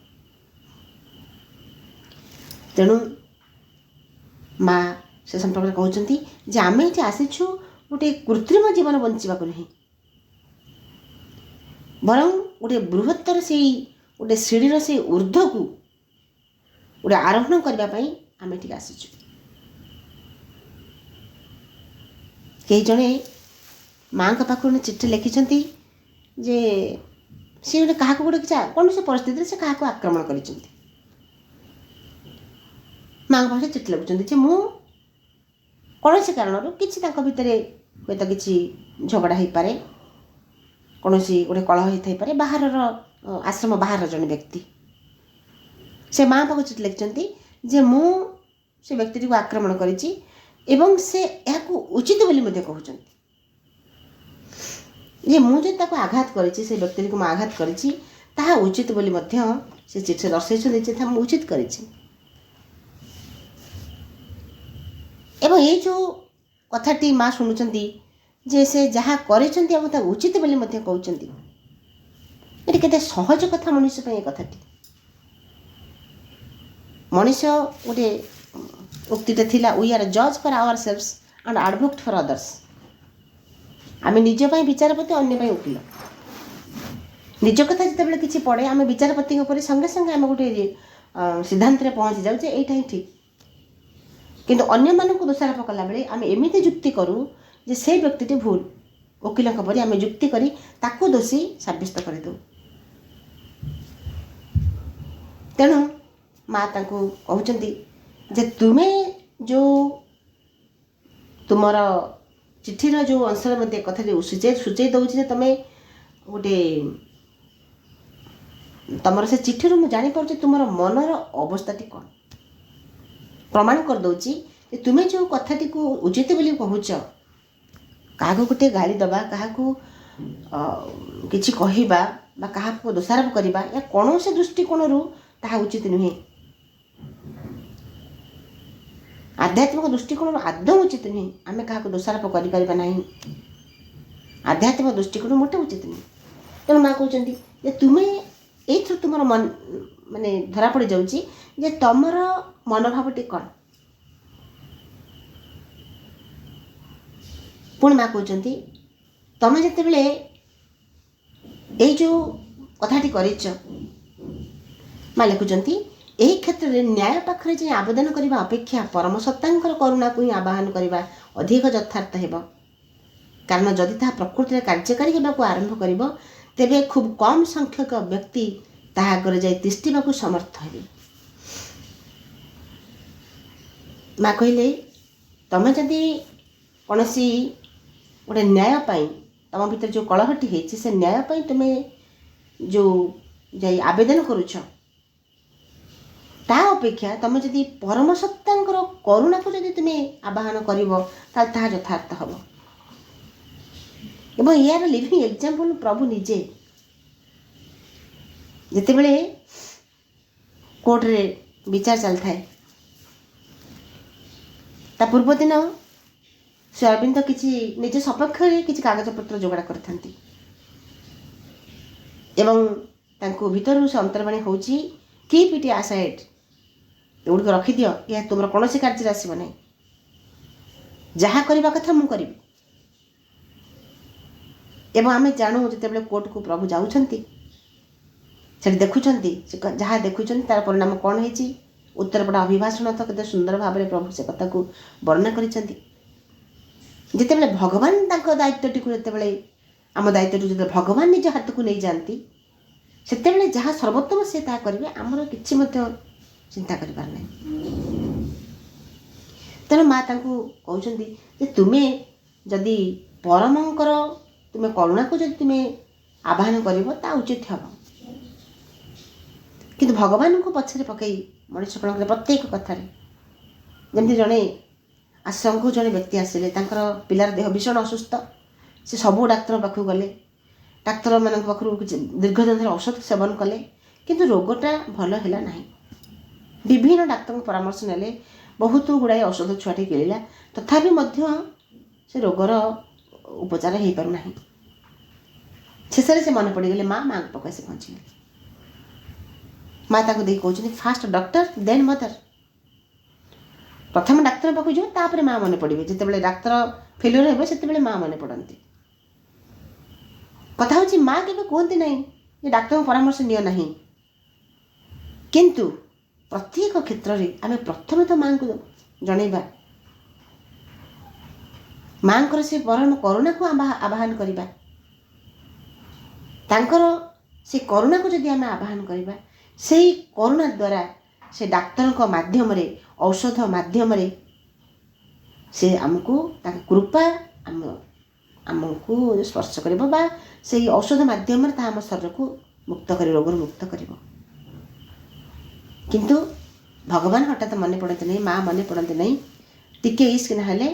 तेणु माँ से संपर्क कहते जे आम ये आसीचु गोटे कृत्रिम जीवन बंचवाक नहीं बरं गोटे बृहत्तर से गोटे सीढ़ीर से ऊर्ध्व को गोटे आरोहण करने आम ये आसीचु। कई जड़े माँ का पाखु चिठी लिखिं जे सी गोटे क्या गोटे कौन से परिस्थिति से क्या आक्रमण कर माँ पाखे चिठी लिखुं मु कौन से कारण किसी भितर हूँ तो किसी झगड़ा हो पारे कौन सी गोटे कलह होता पारे बाहर आश्रम बाहर जन व्यक्ति से माँ पाख चिठी लिखिं जे मु से व्यक्ति को आक्रमण करी एवं से यह उचित बोली कहते जे मुझे आघात करी से व्यक्ति को आघात करी ताहा उचित बोली से चिठी दर्शाई उचित करी। एवं ये जो कथाटी माँ शुणुंट जे से जहाँ करिसेंती उचित बोली कहते ये केते सहज कथा मनुष्य ये कथाटी। मनुष्य गोटे उक्तिटे थिला वी आर जज for ourselves and advocate for others. आम निज विचारपति अन्य वकील निज कथा जिते किसी पड़े आम विचारपति संगे संगे आम गोटे सिद्धांत पहुँची जाऊे यहाँ ही ठीक किंतु अन्य मानक दोषारोप कला बेले आम एमती जुक्ति करूँ जे से व्यक्ति भूल वकील पर आम जुक्ति करी ताको दोषी सब्यस्त करदे। तेणु माँ कहते जे तुम्हें जो तुमर चिठीर जो अंश कथा सूचई दौर तुम्हें गोटे तुम से चिठी मुझे जापर तुम मनर अवस्थाटी कौन प्रमाण कर दौची तुम्हें जो कथाटी को उचित बोली कहूच क्या गोटे गाली दबा क्या किसी कहवा क्या दोषारोप करवा या कौन से दृष्टिकोण ताहा उचित नुहे आध्यात्मिक दृष्टिकोण आदौ उचित नुहे आम क्या दोषारोप कर आध्यात्मिक दृष्टिकोण मोटे उचित नुहे। तेणु माँ कहते तुम्हें ये तुम मन माने धरा पड़ जाऊँगी जे तुमर मनोभावटी कौन। पुणी माँ कहते तुम जिते बड़े ये जो कथाटी कर माँ लिखुंट यही क्षेत्र में न्याय पाखे जाए आवेदन करने अपेक्षा परम सत्तांकर करुणा को ही आवाहन करने अधिक यथार्थ हो कारण जदि ता प्रकृति में कार्यकारी होगा आरंभ कर तेरे खूब कम संख्यक व्यक्ति ताहागर जाए तिष्ठा समर्थ हे। माँ कहले ତମେ ଯଦି କୌଣସି ଗୋଟେ ନ୍ୟାୟ ପାଇଁ ତମ ଭିତରେ ଯେଉଁ କଳହଟି ହେଇଛି ସେ ନ୍ୟାୟ ପାଇଁ ତୁମେ ଯେଉଁ ଯାଇ ଆବେଦନ କରୁଛ, ତା ଅପେକ୍ଷା ତମେ ଯଦି ପରମ ସତ୍ତାଙ୍କର କରୁଣାକୁ ଯଦି ତୁମେ ଆବାହନ କରିବ ତାହେଲେ ତାହା ଯଥାର୍ଥ ହେବ। ଏବଂ ଏହାର ଲିଭିଂ ଏକ୍ଜାମ୍ପଲ୍ ପ୍ରଭୁ ନିଜେ ଯେତେବେଳେ କୋର୍ଟରେ ବିଚାର ଚାଲିଥାଏ, ତା ପୂର୍ବଦିନ ଶ୍ରୀ ଅରବିନ୍ଦ କିଛି ନିଜ ସପକ୍ଷରେ କିଛି କାଗଜପତ୍ର ଯୋଗାଡ଼ କରିଥାନ୍ତି ଏବଂ ତାଙ୍କୁ ଭିତରୁ ସେ ଅନ୍ତର୍ବାଣୀ ହେଉଛି କିପ୍ ଇଟ୍ ଆସାଇଡ୍, ଏଗୁଡ଼ିକ ରଖିଦିଅ, ଏହା ତୁମର କୌଣସି କାର୍ଯ୍ୟରେ ଆସିବ ନାହିଁ, ଯାହା କରିବା କଥା ମୁଁ କରିବି। ଏବଂ ଆମେ ଜାଣୁ ଯେତେବେଳେ କୋର୍ଟକୁ ପ୍ରଭୁ ଯାଉଛନ୍ତି ସେଠି ଦେଖୁଛନ୍ତି ସେ ଯାହା ଦେଖୁଛନ୍ତି ତାର ପରିଣାମ କ'ଣ ହେଇଛି। ଉତ୍ତରପଡ଼ା ଅଭିଭାଷଣ ତ କେତେ ସୁନ୍ଦର ଭାବରେ ପ୍ରଭୁ ସେ କଥାକୁ ବର୍ଣ୍ଣନା କରିଛନ୍ତି। ଯେତେବେଳେ ଭଗବାନ ତାଙ୍କ ଦାୟିତ୍ୱଟିକୁ ଯେତେବେଳେ ଆମ ଦାୟିତ୍ୱଟିକୁ ଯେତେବେଳେ ଭଗବାନ ନିଜ ହାତକୁ ନେଇଯାଆନ୍ତି ସେତେବେଳେ ଯାହା ସର୍ବୋତ୍ତମ ସେ ତାହା କରିବେ, ଆମର କିଛି ମଧ୍ୟ ଚିନ୍ତା କରିବାର ନାହିଁ। ତେଣୁ ମା ତାଙ୍କୁ କହୁଛନ୍ତି ଯେ ତୁମେ ଯଦି ପରମଙ୍କର ତୁମେ କରୁଣାକୁ ଯଦି ତୁମେ ଆବାହନ କରିବ ତା ଉଚିତ ହେବ। କିନ୍ତୁ ଭଗବାନଙ୍କୁ ପଛରେ ପକାଇ ମଣିଷ କ'ଣ କରେ ପ୍ରତ୍ୟେକ କଥାରେ, ଯେମିତି ଜଣେ ଆଶ୍ରମକୁ ଜଣେ ବ୍ୟକ୍ତି ଆସିଲେ, ତାଙ୍କର ପିଲାର ଦେହ ଭୀଷଣ ଅସୁସ୍ଥ, ସେ ସବୁ ଡାକ୍ତର ପାଖକୁ ଗଲେ, ଡାକ୍ତରମାନଙ୍କ ପାଖରୁ କିଛି ଦୀର୍ଘ ଦିନ ଧରି ଔଷଧ ସେବନ କଲେ, କିନ୍ତୁ ରୋଗଟା ଭଲ ହେଲା ନାହିଁ। ବିଭିନ୍ନ ଡାକ୍ତରଙ୍କ ପରାମର୍ଶ ନେଲେ, ବହୁତ ଗୁଡ଼ାଏ ଔଷଧ ଛୁଆଟି କିଣିଲା, ତଥାପି ମଧ୍ୟ ସେ ରୋଗର ଉପଚାର ହୋଇପାରୁନାହିଁ। ଶେଷରେ ସେ ମନେ ପଡ଼ିଗଲେ ମାଆଙ୍କ ପାଖକୁ ସେ ପହଞ୍ଚିଗଲେ। ମା ତାଙ୍କୁ ଦେଇ କହୁଛନ୍ତି ଫାଷ୍ଟ ଡକ୍ଟର ଦେନ୍ ମଦର। ପ୍ରଥମେ ଡାକ୍ତର ପାଖକୁ ଯିବ, ତାପରେ ମା ମନେ ପଡ଼ିବେ। ଯେତେବେଳେ ଡାକ୍ତର ଫେଲୁଅର ହେବେ ସେତେବେଳେ ମା ମନେ ପଡ଼ନ୍ତି। କଥା ହେଉଛି ମା କେବେ କୁହନ୍ତି ନାହିଁ ଯେ ଡାକ୍ତରଙ୍କ ପରାମର୍ଶ ନିଅ ନାହିଁ, କିନ୍ତୁ ପ୍ରତ୍ୟେକ କ୍ଷେତ୍ରରେ ଆମେ ପ୍ରଥମେ ତ ମାଆଙ୍କୁ ଜଣେଇବା, ମାଆଙ୍କର ସେ ପରମ କରୁଣାକୁ ଆବାହନ କରିବା। ତାଙ୍କର ସେ କରୁଣାକୁ ଯଦି ଆମେ ଆବାହନ କରିବା, ସେଇ କରୁଣା ଦ୍ୱାରା ସେ ଡାକ୍ତରଙ୍କ ମାଧ୍ୟମରେ ଔଷଧ ମାଧ୍ୟମରେ ସେ ଆମକୁ ତାଙ୍କ କୃପା ଆମକୁ ସ୍ପର୍ଶ କରିବ ବା ସେଇ ଔଷଧ ମାଧ୍ୟମରେ ତାହା ଆମ ଶରୀରକୁ ମୁକ୍ତ କରିବ, ରୋଗରୁ ମୁକ୍ତ କରିବ। କିନ୍ତୁ ଭଗବାନ ହଠାତ୍ ମନେ ପଡ଼ନ୍ତି ନାହିଁ, ମା ମନେ ପଡ଼ନ୍ତି ନାହିଁ। ଟିକେ ଇସ୍କ ହେଲେ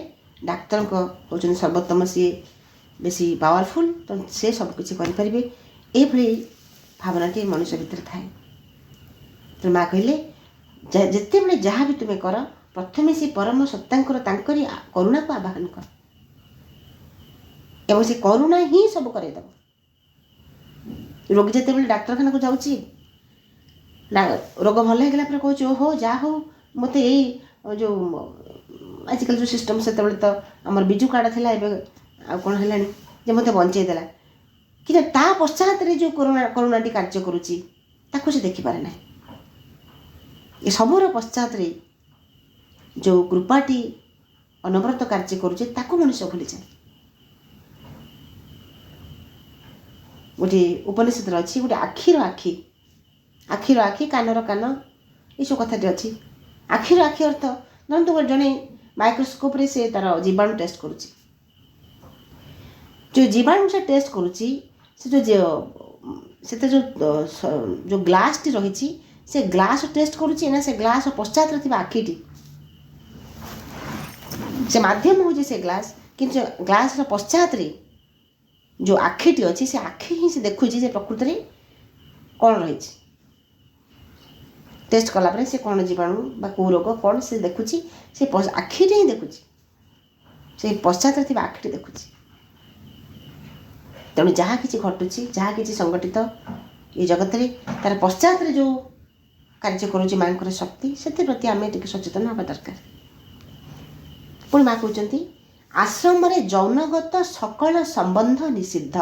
ଡାକ୍ତରଙ୍କ ହେଉଛନ୍ତି ସର୍ବୋତ୍ତମ, ସିଏ ବେଶୀ ପାୱାରଫୁଲ୍, ତେଣୁ ସେ ସବୁକିଛି କରିପାରିବେ। ଏଇଭଳି ଭାବନାଟି ମଣିଷ ଭିତରେ ଥାଏ। ତେଣୁ ମା କହିଲେ ଯେତେବେଳେ ଯାହା ବି ତୁମେ କର, ପ୍ରଥମେ ସେ ପରମ ସତ୍ତାଙ୍କର ତାଙ୍କରି କରୁଣାକୁ ଆବାହନ କର ଏବଂ ସେ କରୁଣା ହିଁ ସବୁ କରେଇଦେବ। ରୋଗୀ ଯେତେବେଳେ ଡାକ୍ତରଖାନାକୁ ଯାଉଛି, ରୋଗ ଭଲ ହେଇଗଲା ପରେ କହୁଛି ଓହୋ ଯାହା ହଉ ମୋତେ ଏଇ ଯେଉଁ ଆଜିକାଲି ଯେଉଁ ସିଷ୍ଟମ୍, ସେତେବେଳେ ତ ଆମର ବିଜୁ କାର୍ଡ଼ ଥିଲା, ଏବେ ଆଉ କ'ଣ ହେଲାଣି, ଯେ ମୋତେ ବଞ୍ଚେଇ ଦେଲା। କିନ୍ତୁ ତା ପଶ୍ଚାତରେ ଯେଉଁ କରୁଣାଟି କାର୍ଯ୍ୟ କରୁଛି ତାକୁ ସେ ଦେଖିପାରେ ନାହିଁ। ଏ ସବୁର ପଶ୍ଚାତରେ ଯେଉଁ କୃପାଟି ଅନବରତ କାର୍ଯ୍ୟ କରୁଛି ତାକୁ ମଣିଷ ଭୁଲିଯାଏ। ଗୋଟିଏ ଉପନିଷଦରେ ଅଛି, ଗୋଟେ ଆଖିର ଆଖି, ଆଖିର ଆଖି, କାନର କାନ, ଏସବୁ କଥାଟି ଅଛି। ଆଖିର ଆଖି ଅର୍ଥ ଧରନ୍ତୁ ଜଣେ ମାଇକ୍ରୋସ୍କୋପ୍ରେ ସେ ତା'ର ଜୀବାଣୁ ଟେଷ୍ଟ କରୁଛି। ଯେଉଁ ଜୀବାଣୁ ସେ ଟେଷ୍ଟ କରୁଛି, ସେ ସେଥିରେ ଯେଉଁ ଗ୍ଲାସ୍ଟି ରହିଛି, ସେ ଗ୍ଲାସ୍ ଟେଷ୍ଟ କରୁଛି ନା ସେ ଗ୍ଲାସ୍ ପଶ୍ଚାତରେ ଥିବା ଆଖିଟି? ସେ ମାଧ୍ୟମ ହେଉଛି ସେ ଗ୍ଲାସ୍, କିନ୍ତୁ ଗ୍ଲାସ୍ର ପଶ୍ଚାତରେ ଯେଉଁ ଆଖିଟି ଅଛି, ସେ ଆଖି ହିଁ ସେ ଦେଖୁଛି ଯେ ପ୍ରକୃତରେ କ'ଣ ରହିଛି। ଟେଷ୍ଟ କଲା ପରେ ସେ କ'ଣ ଜୀବାଣୁ ବା କେଉଁ ରୋଗ କ'ଣ ସେ ଦେଖୁଛି, ସେ ଆଖିଟି ହିଁ ଦେଖୁଛି, ସେ ପଶ୍ଚାତରେ ଥିବା ଆଖିଟି ଦେଖୁଛି। ତେଣୁ ଯାହା କିଛି ଘଟୁଛି, ଯାହା କିଛି ସଂଗଠିତ ଏ ଜଗତରେ, ତାର ପଶ୍ଚାତରେ ଯେଉଁ କାର୍ଯ୍ୟ କରୁଛି ମାଆଙ୍କର ଶକ୍ତି, ସେଥିପ୍ରତି ଆମେ ଟିକେ ସଚେତନ ହେବା ଦରକାର। ପୁଣି ମା କହୁଛନ୍ତି ଆଶ୍ରମରେ ଯୌନଗତ ସକଳ ସମ୍ବନ୍ଧ ନିଷିଦ୍ଧ।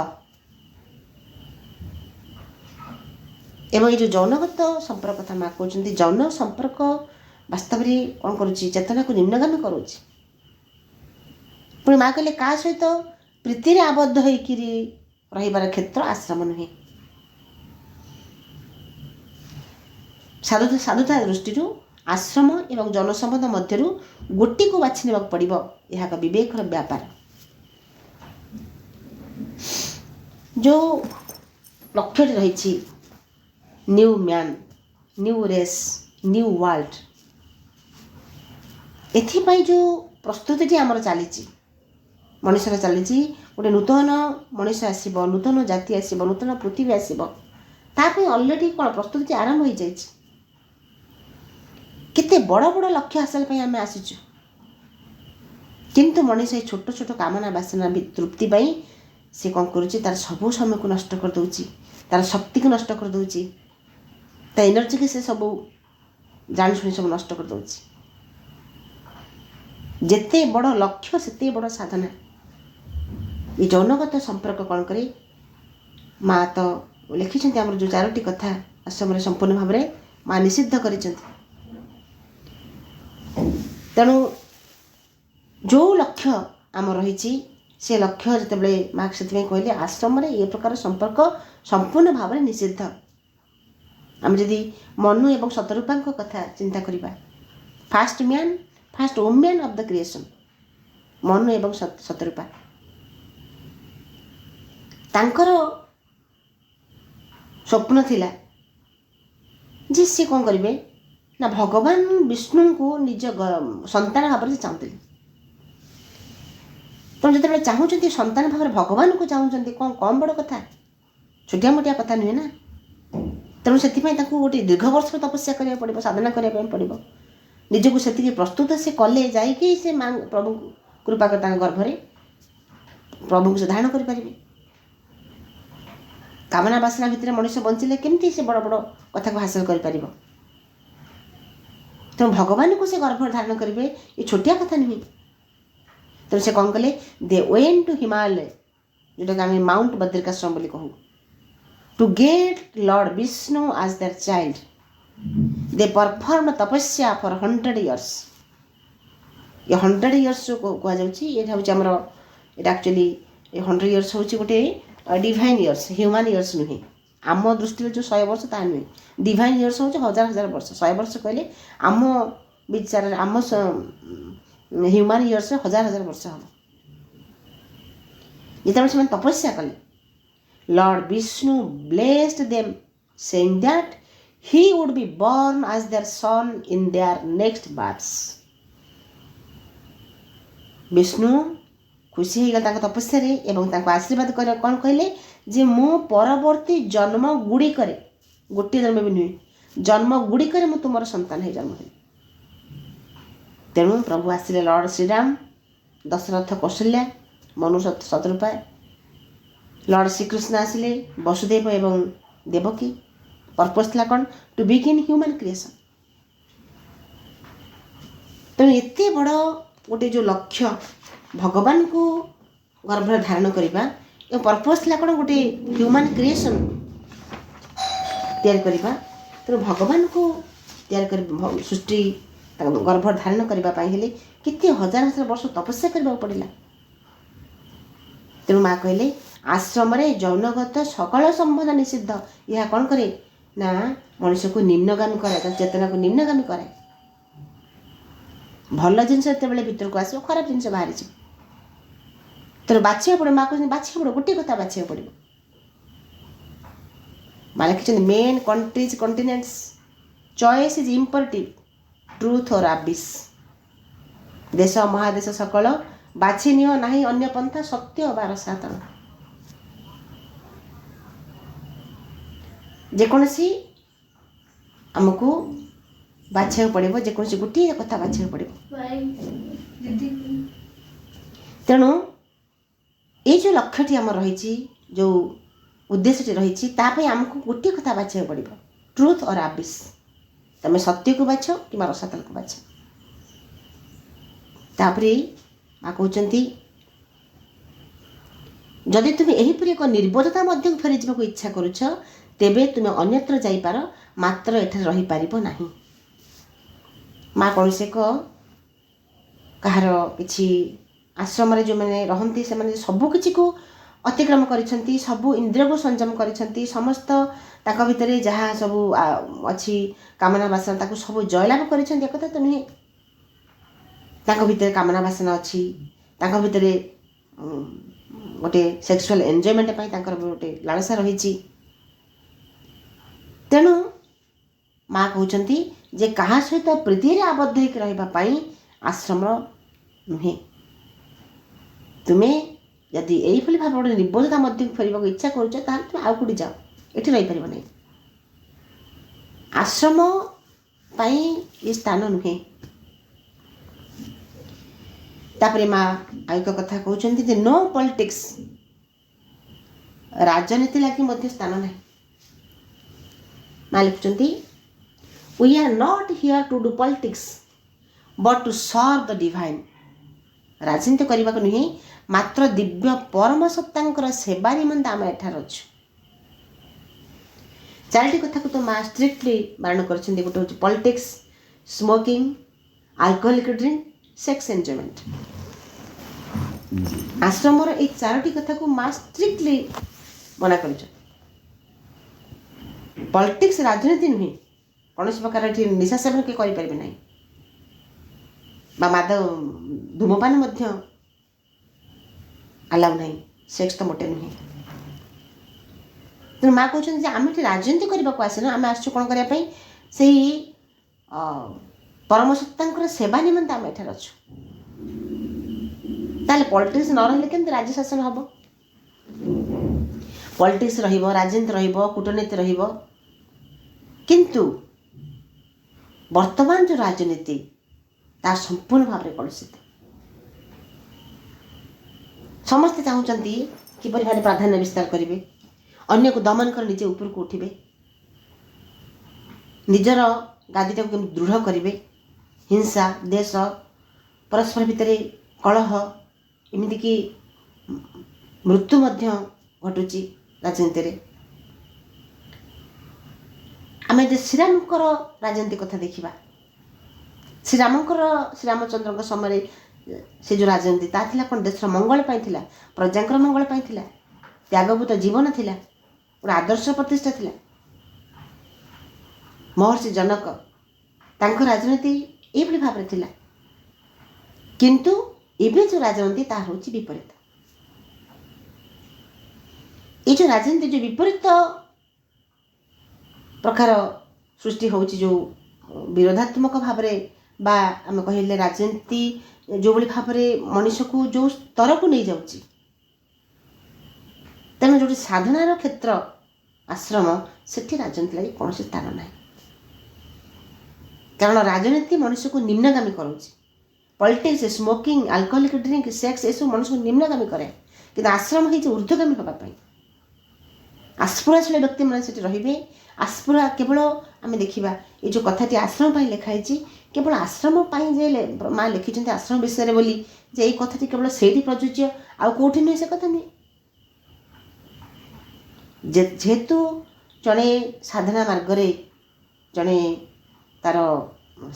ଏବଂ ଏଇ ଯେଉଁ ଯୌନଗତ ସମ୍ପର୍କ କଥା ମା କହୁଛନ୍ତି, ଯୌନ ସମ୍ପର୍କ ବାସ୍ତବରେ କ'ଣ କରୁଛି, ଚେତନାକୁ ନିମ୍ନଗାମୀ କରୁଛି। ପୁଣି ମା କହିଲେ କାହା ସହିତ ପ୍ରୀତିରେ ଆବଦ୍ଧ ହେଇକିରି ରହିବାର କ୍ଷେତ୍ର ଆଶ୍ରମ ନୁହେଁ। ସାଧୁତା ଦୃଷ୍ଟିରୁ आश्रम एवं जनसम्बन्ध मध्यरु गोटीको बाछि नेबाक पड़िबो। यह एक विवेकर व्यापार। जो लक्ष्य रही new man, new race, new world, एथिपाई जो प्रस्तुति आमर चली मनुष्यर चली गोटे नूतन मनुष्य आसब, नूतन जाति आसब, नूतन पृथ्वी आसब, तापाई अलरेडी कौन प्रस्तुति आरंभ हो जाए। केते बड़ बड़ लक्ष्य हासिल पे आम आसीचु, किंतु मनीष छोट छोट कामना बासना तृप्ति पाई से कौन करुच्ची तार सब समय को नष्ट कर दूची, तार शक्ति को नष्ट कर दूची, ता एनर्जी के से सब जान शुणी सब नष्ट कर दूची। जेते बड़ लक्ष्य सेते बड़ साधना। ये जौनगत संपर्क कौन करे माँ तो लिखिं आम जो 4टी कथा आश्रम संपूर्ण भाव में माँ निषिद्ध कर। तेणु जो लक्ष्य आम रही से लक्ष्य जिते माँ से कहले आश्रम ये प्रकार संपर्क संपूर्ण भाव में निषिद्ध। आम जदि मनु एवं शतरूपा कथा चिंता करवा, fast man fast women of the creation Manu एवं शतरूपा, तांकर स्वप्न थिला जे सी कौन करेंगे ना भगवान विष्णु को निज संतान भाव में चाहते। तो जो चाहते संतान भाव में भगवान को चाहते कौन कम बड़ कथा, छोटिया मोटिया कथा नुहे ना। तेणु से गोटे दीर्घ वर्ष तपस्या करा पड़ो, साधना करने पड़ो, निजक से प्रस्तुत से कले जाइए से माँ प्रभु कृपा कर गर्भरे प्रभु को से धारण करें। कामना बासना भितर मनुष्य बंचिले केमती से बड़ बड़ कथा को हासिल कर पारिबो। तेणु भगवान को से गर्भ धारण करेंगे ये छोटिया कथा नुहे। तेणु से कौन कले दे वेंट टू हिमालय, जोटा आम माउंट बद्रिकाश्रम बोली कहू, to get lord Vishnu as their child. They perform तपस्या फॉर 100 years। ये 100 years जो कह जामर एक्चुअली 100 years हूँ गोटे डिवाइन इयर्स, ह्यूमन इयर्स नुहे। आम दृष्टि जो 100 वर्ष ता नुहे, डिवाइन इयर्स हूँ 1000 वर्ष। 100 वर्ष कहले आम विचार आम ह्यूमन इयर्स 1000 वर्ष हम। जिते से तपस्या कले Lord Vishnu blessed them saying that he would be born as their son in their next births। Vishnu खुशी होगा तपस्या एवं आशीर्वाद कर कौन कहले जे मो परवर्ती जन्म गुड़िक गोटे जन्म भी नुहे, जन्म गुड़िक मु तुम संतान है जन्म है। तेणु प्रभु आसिले लॉर्ड श्रीराम, दशरथ कौशल्या, मनु शतरूपा, लॉर्ड श्रीकृष्ण आसिले वसुदेव एवं देवकी। पर्पस था कौन टू बिगिन ह्यूमन क्रिएशन। तेणु एते बड़ गोटे जो लक्ष्य भगवान को गर्भ धारण करवा, पर्पस था कौन गोटे ह्यूमन क्रिएशन तैयार करवा। तेणु भगवान को तैयार कर सृष्टि गर्भ धारण करने केते हजार हजार वर्ष तपस्या करने पड़ा। तेणु माँ कहले आश्रम जौनगत सकल संबंध निषिद्ध। यह कौन करे ना मनुष्य को निम्नगामी करे, चेतना को निम्नगामी करे। भल जिनस जिते भीतर को आस खराब जिन बाहरी तेणु बाछा पड़ो। माँ कहते बाछा पड़ो, गोटे कथा बाछा पड़ो। माँ लिखिं men countries continents choice is imperative, truth or abyss. देश महादेश सकल बाछि नियो नाही अन्य पंथा, सत्य अबार सातन। जेकोसी आमको बाछा पड़ो, जेकोसी गोटे कथा बाछा पड़ो। तेणु ये जो लक्ष्यटी आम रही, जो उद्देश्य रही, तापाई आमको गोटे कथा बाछा पड़ो, ट्रूथ और आबिस। तमें सत्य को बाछ कि रसातल को बाछ। तापरे माँ कहते जदि तुम्हें यहीपरि एक निर्बोधता मध्य फेरी जावाक इच्छा करुछ, तेबे तुम्हें अन्यत्र जाइपार, मात्र एठारे रही पारिबो नाही। माँ कौन से कहार किसी आश्रम जो मैंने रहती से सबकिछि को ଅତିକ୍ରମ କରିଛନ୍ତି, ସବୁ ଇନ୍ଦ୍ରିୟକୁ ସଂଯମ କରିଛନ୍ତି, ସମସ୍ତ ତାଙ୍କ ଭିତରେ ଯାହା ସବୁ ଅଛି କାମନା ବାସନା ତାକୁ ସବୁ ଜୟଲାଭ କରିଛନ୍ତି, ଏକଥା ତ ନୁହେଁ। ତାଙ୍କ ଭିତରେ କାମନା ବାସନା ଅଛି, ତାଙ୍କ ଭିତରେ ଗୋଟେ ସେକ୍ସୁଆଲ ଏନ୍ଜୟମେଣ୍ଟ ପାଇଁ ତାଙ୍କର ଗୋଟେ ଲାଳସା ରହିଛି। ତେଣୁ ମା କହୁଛନ୍ତି ଯେ କାହା ସହିତ ପ୍ରୀତିରେ ଆବଦ୍ଧ ହେଇକି ରହିବା ପାଇଁ ଆଶ୍ରମ ନୁହେଁ। ତୁମେ ଯଦି ଏଇଭଳି ଭାବେ ଗୋଟେ ନିର୍ବୋଧତା ମଧ୍ୟକୁ ଫେରିବାକୁ ଇଚ୍ଛା କରୁଛ, ତାହେଲେ ତୁମେ ଆଉ କୋଉଠି ଯାଅ, ଏଠି ରହିପାରିବ ନାହିଁ। ଆଶ୍ରମ ପାଇଁ ଏ ସ୍ଥାନ ନୁହେଁ। ତାପରେ ମା ଆଉ ଏକ କଥା କହୁଛନ୍ତି ଯେ ନୋ ପଲିଟିକ୍ସ, ରାଜନୀତି ଲାଗି ମଧ୍ୟ ସ୍ଥାନ ନାହିଁ। ମା ଲେଖୁଛନ୍ତି we are not here to do politics but to serve the divine। ରାଜନୀତି କରିବାକୁ ନୁହେଁ, ମାତ୍ର ଦିବ୍ୟ ପରମ ସତ୍ତାଙ୍କର ସେବା ନିମନ୍ତେ ଆମେ ଏଠାରେ ଅଛୁ। ଚାରିଟି କଥାକୁ ତ ମା ଷ୍ଟ୍ରିକ୍ଟଲି ବାରଣ କରିଛନ୍ତି। ଗୋଟେ ହେଉଛି politics, smoking, alcoholic drink, sex enjoyment. ଆଶ୍ରମର ଏଇ ଚାରୋଟି କଥାକୁ ମା ଷ୍ଟ୍ରିକ୍ଟଲି ମନା କରିଛନ୍ତି। ପଲିଟିକ୍ସ ରାଜନୀତି ନୁହେଁ, କୌଣସି ପ୍ରକାର ଏଠି ନିଶା ସେବନ କେହି କରିପାରିବେ ନାହିଁ, ବା ଧୂମପାନ ମଧ୍ୟ ଆଲାଉ ନାହିଁ, ସେକ୍ସ ତ ମୋଟେ ନୁହେଁ। ତେଣୁ ମା କହୁଛନ୍ତି ଯେ ଆମେ ଏଠି ରାଜନୀତି କରିବାକୁ ଆସିନୁ, ଆମେ ଆସିଛୁ କ'ଣ କରିବା ପାଇଁ, ସେଇ ପରମ ସତ୍ତାଙ୍କର ସେବା ନିମନ୍ତେ ଆମେ ଏଠାରେ ଅଛୁ। ତାହେଲେ ପଲିଟିକ୍ସ ନ ରହିଲେ କେମିତି ରାଜ୍ୟ ଶାସନ ହେବ? ପଲିଟିକ୍ସ ରହିବ, ରାଜନୀତି ରହିବ, କୂଟନୀତି ରହିବ, କିନ୍ତୁ ବର୍ତ୍ତମାନ ଯେଉଁ ରାଜନୀତି ତାହା ସମ୍ପୂର୍ଣ୍ଣ ଭାବରେ କଳୁଷିତ। ସମସ୍ତେ ଚାହୁଁଛନ୍ତି କିପରି ଭାବେ ପ୍ରାଧାନ୍ୟ ବିସ୍ତାର କରିବେ, ଅନ୍ୟକୁ ଦମନ କରି ନିଜେ ଉପରକୁ ଉଠିବେ, ନିଜର ଗାଦିଟାକୁ କେମିତି ଦୃଢ଼ କରିବେ। ହିଂସା, ଦେଶ, ପରସ୍ପର ଭିତରେ କଳହ, ଏମିତିକି ମୃତ୍ୟୁ ମଧ୍ୟ ଘଟୁଛି ରାଜନୀତିରେ। ଆମେ ଯେ ଶ୍ରୀରାମଙ୍କର ରାଜନୀତି କଥା ଦେଖିବା, ଶ୍ରୀରାମଚନ୍ଦ୍ରଙ୍କ ସମୟରେ ସେ ଯେଉଁ ରାଜନୀତି ତାହା ଥିଲା କ'ଣ? ଦେଶର ମଙ୍ଗଳ ପାଇଁ ଥିଲା, ପ୍ରଜାଙ୍କର ମଙ୍ଗଳ ପାଇଁ ଥିଲା, ତ୍ୟାଗଭୂତ ଜୀବନ ଥିଲା, ଗୋଟେ ଆଦର୍ଶ ପ୍ରତିଷ୍ଠା ଥିଲା। ମହର୍ଷି ଜନକ ତାଙ୍କ ରାଜନୀତି ଏଇଭଳି ଭାବରେ ଥିଲା, କିନ୍ତୁ ଏବେ ଯେଉଁ ରାଜନୀତି ତାହା ହେଉଛି ବିପରୀତ। এই ଯେଉଁ ରାଜନୀତି ଯେଉଁ ବିପରୀତ ପ୍ରକାର ସୃଷ୍ଟି ହେଉଛି, ଯେଉଁ ବିରୋଧାତ୍ମକ ଭାବରେ, ବା ଆମେ କହିଲେ ରାଜନୀତି ଯେଉଁଭଳି ଭାବରେ ମଣିଷକୁ ଯେଉଁ ସ୍ତରକୁ ନେଇଯାଉଛି, ତେଣୁ ଯେଉଁଠି ସାଧନାର କ୍ଷେତ୍ର ଆଶ୍ରମ, ସେଠି ରାଜନୀତି ଲାଗି କୌଣସି ସ୍ଥାନ ନାହିଁ। କାରଣ ରାଜନୀତି ମଣିଷକୁ ନିମ୍ନଗାମୀ କରୁଛି। Politics, smoking, alcoholic drink, sex ଏସବୁ ମଣିଷକୁ ନିମ୍ନଗାମୀ କରେ, କିନ୍ତୁ ଆଶ୍ରମ ହେଇଛି ঊର୍ଦ୍ଧ୍ୱଗାମୀ ହେବା ପାଇଁ। ଆସ୍ପୃହାଶୀଳ ବ୍ୟକ୍ତିମାନେ ସେଠି ରହିବେ। ଆସ୍ପୃହା କେବଳ ଆମେ ଦେଖିବା ଏ ଯେଉଁ କଥାଟି ଆଶ୍ରମ ପାଇଁ ଲେଖା ହେଇଛି, କେବଳ ଆଶ୍ରମ ପାଇଁ ଯେ ମା ଲେଖିଛନ୍ତି ଆଶ୍ରମ ବିଷୟରେ ବୋଲି, ଯେ ଏଇ କଥାଟି କେବଳ ସେଇଠି ପ୍ରଯୁଜ୍ୟ, ଆଉ କେଉଁଠି ନୁହେଁ, ସେ କଥା ନୁହେଁ। ଯେହେତୁ ଜଣେ ସାଧନା ମାର୍ଗରେ ଜଣେ ତାର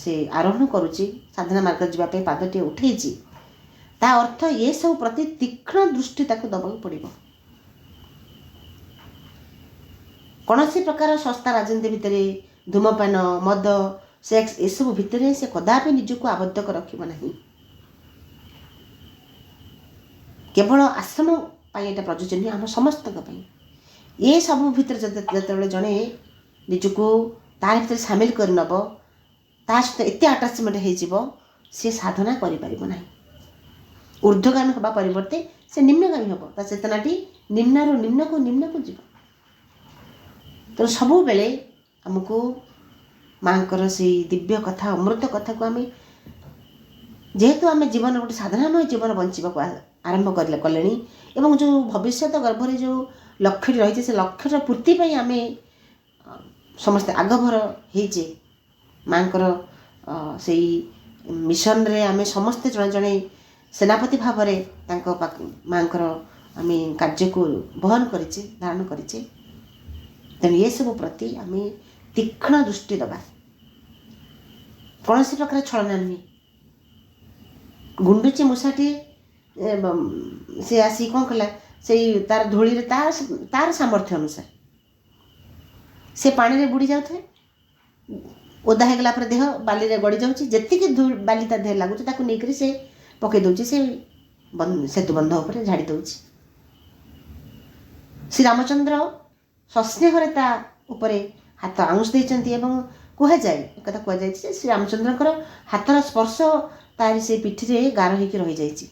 ସେ ଆରୋହଣ କରୁଛି, ସାଧନା ମାର୍ଗରେ ଯିବା ପାଇଁ ପାଦଟିଏ ଉଠେଇଛି, ତା ଅର୍ଥ ଏସବୁ ପ୍ରତି ତୀକ୍ଷ୍ଣ ଦୃଷ୍ଟି ତାକୁ ଦେବାକୁ ପଡ଼ିବ। କୌଣସି ପ୍ରକାର ଶସ୍ତା ରାଜନୀତି ଭିତରେ, ଧୂମପାନ, ମଦ, ସେକ୍ସ ଏସବୁ ଭିତରେ ସେ କଦାପି ନିଜକୁ ଆବଦ୍ଧ କରି ରଖିବ ନାହିଁ। କେବଳ ଆଶ୍ରମ ପାଇଁ ଏଇଟା ପ୍ରଯୁଜ୍ୟ ନୁହେଁ, ଆମ ସମସ୍ତଙ୍କ ପାଇଁ। ଏସବୁ ଭିତରେ ଯେତେବେଳେ ଜଣେ ନିଜକୁ ତା ଭିତରେ ସାମିଲ କରିନେବ, ତା ସହିତ ଏତେ ଆଟାଚମେଣ୍ଟ ହେଇଯିବ, ସେ ସାଧନା କରିପାରିବ ନାହିଁ। ঊର୍ଦ୍ଧ୍ୱଗାମୀ ହେବା ପରିବର୍ତ୍ତେ ସେ ନିମ୍ନଗାମୀ ହେବ, ତା ଚେତନାଟି ନିମ୍ନରୁ ନିମ୍ନକୁ ଯିବ। ତେଣୁ ସବୁବେଳେ ଆମକୁ ମାଙ୍କର ସେଇ ଦିବ୍ୟ କଥା, ଅମୃତ କଥାକୁ ଆମେ, ଯେହେତୁ ଆମେ ଜୀବନ ଗୋଟେ ସାଧାରଣମୟ ଜୀବନ ବଞ୍ଚିବାକୁ ଆରମ୍ଭ କଲେଣି, ଏବଂ ଯେଉଁ ଭବିଷ୍ୟତ ଗର୍ଭରେ ଯେଉଁ ଲକ୍ଷ୍ୟଟି ରହିଛି, ସେ ଲକ୍ଷ୍ୟର ପୂର୍ତ୍ତି ପାଇଁ ଆମେ ସମସ୍ତେ ଆଗଭର ହେଇଛେ। ମାଙ୍କର ସେଇ ମିଶନରେ ଆମେ ସମସ୍ତେ ଜଣେ ଜଣେ ସେନାପତି ଭାବରେ ତାଙ୍କ ମାଙ୍କର ଆମେ କାର୍ଯ୍ୟକୁ ବହନ କରିଛେ, ଧାରଣ କରିଛେ। ତେଣୁ ଏସବୁ ପ୍ରତି ଆମେ ତୀକ୍ଷ୍ଣ ଦୃଷ୍ଟି ଦେବା, କୌଣସି ପ୍ରକାର ଛଳନା ନୁହେଁ। ଗୁଣ୍ଡୁଚି ମୂଷାଟିଏ ସେ ଆସି କ'ଣ କଲା, ସେଇ ତାର ଧୂଳିରେ ତାର ସାମର୍ଥ୍ୟ ଅନୁସାରେ ସେ ପାଣିରେ ବୁଡ଼ି ଯାଉଥାଏ। ଓଦା ହେଇଗଲା ପରେ ଦେହ ବାଲିରେ ଗଡ଼ି ଯାଉଛି, ଯେତିକି ବାଲି ତା ଦେହରେ ଲାଗୁଛି ତାକୁ ନେଇକରି ସେ ପକାଇ ଦେଉଛି, ସେ ସେତୁ ବନ୍ଧ ଉପରେ ଝାଡ଼ି ଦେଉଛି। ଶ୍ରୀରାମଚନ୍ଦ୍ର ସସ୍ନେହରେ ତା ଉପରେ ହାତ ଆଉଁଶ ଦେଇଛନ୍ତି ଏବଂ କୁହାଯାଏ, ଏକଥା କୁହାଯାଇଛି ଯେ ଶ୍ରୀରାମଚନ୍ଦ୍ରଙ୍କର ହାତର ସ୍ପର୍ଶ ତାରି ସେ ପିଠିରେ ଗାର ହେଇକି ରହିଯାଇଛି।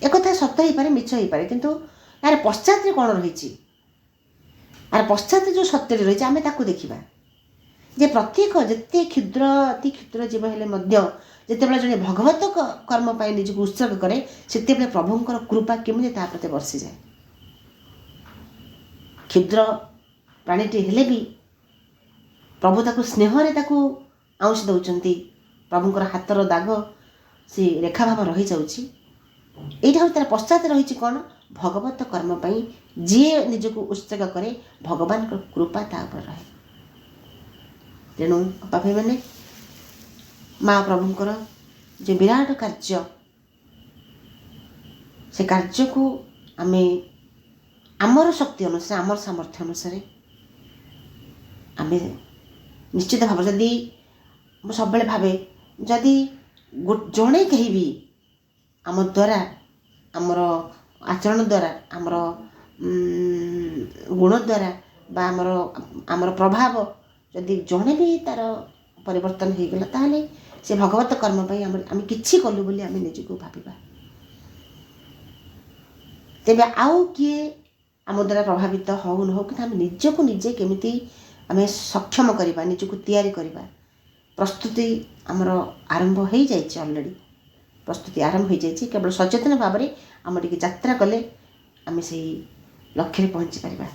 ଏକଥା ସତ ହେଇପାରେ, ମିଛ ହେଇପାରେ, କିନ୍ତୁ ଏହାର ପଶ୍ଚାତରେ କ'ଣ ରହିଛି, ଏହାର ପଶ୍ଚାତରେ ଯେଉଁ ସତ୍ୟଟି ରହିଛି ଆମେ ତାକୁ ଦେଖିବା। ଯେ ପ୍ରତ୍ୟେକ ଯେତେ କ୍ଷୁଦ୍ର ଅତି କ୍ଷୁଦ୍ର ଜୀବ ହେଲେ ମଧ୍ୟ ଯେତେବେଳେ ଜଣେ ଭଗବତ କର୍ମ ପାଇଁ ନିଜକୁ ଉତ୍ସର୍ଗ କରେ, ସେତେବେଳେ ପ୍ରଭୁଙ୍କର କୃପା କେମିତି ତା ପ୍ରତି ବର୍ଷିଯାଏ। କ୍ଷୁଦ୍ର ପ୍ରାଣୀଟି ହେଲେ ବି ପ୍ରଭୁ ତାକୁ ସ୍ନେହରେ ତାକୁ ଆଉଁସି ଦେଉଛନ୍ତି। ପ୍ରଭୁଙ୍କର ହାତର ଦାଗ ସେ ରେଖା ଭାବ ରହିଯାଉଛି। ଏଇଟା ହେଉଛି ତାର ପଶ୍ଚାତରେ ରହିଛି କ'ଣ, ଭଗବତ କର୍ମ ପାଇଁ ଯିଏ ନିଜକୁ ଉତ୍ସର୍ଗ କରେ ଭଗବାନଙ୍କର କୃପା ତା ଉପରେ ରହେ। ତେଣୁ ଅପା ଭାଇମାନେ, ମା ପ୍ରଭୁଙ୍କର ଯେ ବିରାଟ କାର୍ଯ୍ୟ, ସେ କାର୍ଯ୍ୟକୁ ଆମେ ଆମର ଶକ୍ତି ଅନୁସାରେ, ଆମର ସାମର୍ଥ୍ୟ ଅନୁସାରେ ଆମେ ନିଶ୍ଚିତ ଭାବରେ, ଯଦି ମୁଁ ସବୁବେଳେ ଭାବେ ଯଦି ଜଣେ କେହି ବି ଆମ ଦ୍ୱାରା, ଆମର ଆଚରଣ ଦ୍ୱାରା, ଆମର ଗୁଣ ଦ୍ୱାରା ବା ଆମର ପ୍ରଭାବ ଯଦି ଜଣେ ବି ତାର ପରିବର୍ତ୍ତନ ହେଇଗଲା, ତାହେଲେ ସେ ଭଗବତ କର୍ମ ପାଇଁ ଆମେ କିଛି କଲୁ ବୋଲି ଆମେ ନିଜକୁ ଭାବିବା। ତେବେ ଆଉ କିଏ ଆମ ଦ୍ୱାରା ପ୍ରଭାବିତ ହଉ ନ ହଉ, କିନ୍ତୁ ଆମେ ନିଜକୁ ନିଜେ କେମିତି ଆମେ ସକ୍ଷମ କରିବା, ନିଜକୁ ତିଆରି କରିବା, ପ୍ରସ୍ତୁତି ଆମର ଆରମ୍ଭ ହେଇଯାଇଛି। ଅଲରେଡ଼ି ପ୍ରସ୍ତୁତି ଆରମ୍ଭ ହେଇଯାଇଛି। କେବଳ ସଚେତନ ଭାବରେ ଆମେ ଟିକେ ଯାତ୍ରା କଲେ ଆମେ ସେଇ ଲକ୍ଷ୍ୟରେ ପହଞ୍ଚି ପାରିବା।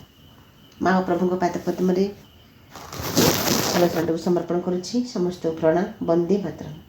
ମା ଓ ପ୍ରଭୁଙ୍କ ପାଦପଦ୍ମରେ ସମର୍ପଣ କରୁଛି। ସମସ୍ତ ପ୍ରଣାମ। ବନ୍ଦେ ମାତରମ୍।